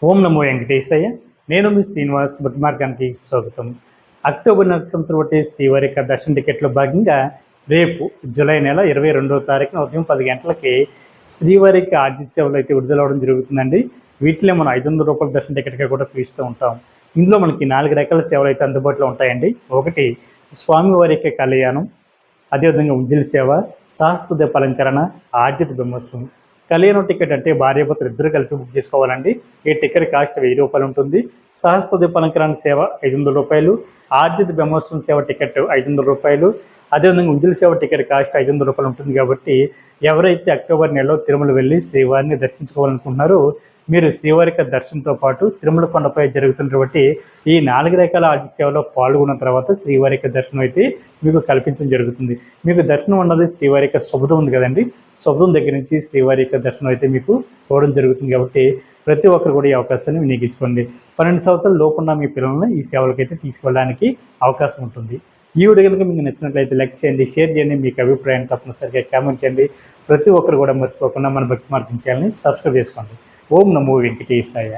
ఓం నమో వెంకటేశయ్య. నేను మీ శ్రీనివాస్. భక్తి మార్గానికి స్వాగతం. అక్టోబర్ నక్షత్రం బట్టి శ్రీవారి యొక్క దర్శన టికెట్లో భాగంగా రేపు జూలై నెల 22వ తారీఖున ఉదయం 10 గంటలకి శ్రీవారికి ఆర్జిత సేవలు అయితే విడుదలవడం జరుగుతుందండి. వీటిలో మనం 500 రూపాయల దర్శన టికెట్గా కూడా పిలుస్తూ ఉంటాం. ఇందులో మనకి 4 రకాల సేవలు అయితే అందుబాటులో ఉంటాయండి. ఒకటి స్వామివారి యొక్క కళ్యాణం, అదేవిధంగా ఉంజలి సేవ, సహస్ర దీప అలంకరణ, ఆర్జిత బ్రహ్మోత్సవం. కళ్యాణం టికెట్ అంటే భార్యాభర్తలు ఇద్దరు కలిపి బుక్ చేసుకోవాలండి. ఈ టికెట్ కాస్ట్ 1000 రూపాయలు ఉంటుంది. సహస్ర దీప అలంకరణ సేవ 500 రూపాయలు, ఆర్జిత బ్రహ్మోత్సవం సేవ టికెట్ 500 రూపాయలు, అదేవిధంగా ఉంజలి సేవ టికెట్ కాస్ట్ 500 రూపాయలు ఉంటుంది. కాబట్టి ఎవరైతే అక్టోబర్ నెలలో తిరుమల వెళ్ళి శ్రీవారిని దర్శించుకోవాలనుకుంటున్నారో మీరు శ్రీవారి యొక్క దర్శనంతో పాటు తిరుమల కొండపై జరుగుతున్నటువంటి ఈ 4 రకాల ఆర్జిత సేవలో పాల్గొన్న తర్వాత శ్రీవారి యొక్క దర్శనం అయితే మీకు కల్పించడం జరుగుతుంది. మీకు దర్శనం ఉన్నది శ్రీవారి యొక్క శుభదం ఉంది కదండి, శుభదం దగ్గర నుంచి శ్రీవారి యొక్క దర్శనం అయితే మీకు పోవడం జరుగుతుంది. కాబట్టి ప్రతి ఒక్కరు కూడా ఈ అవకాశాన్ని వినియోగించుకోండి. 12 సంవత్సరాల లోపున్న మీ పిల్లలను ఈ సేవలకైతే తీసుకెళ్ళడానికి అవకాశం ఉంటుంది. ఈ వీడియో కనుక మీకు నచ్చినట్లయితే లైక్ చేయండి, షేర్ చేయండి, మీకు అభిప్రాయాన్ని తప్పనిసరిగా కామెంట్ చేయండి. ప్రతి ఒక్కరు కూడా మర్చిపోకుండా మన భక్తి మార్గం ఛానల్ని సబ్స్క్రైబ్ చేసుకోండి. ఓం నమో వెంకటేశాయ.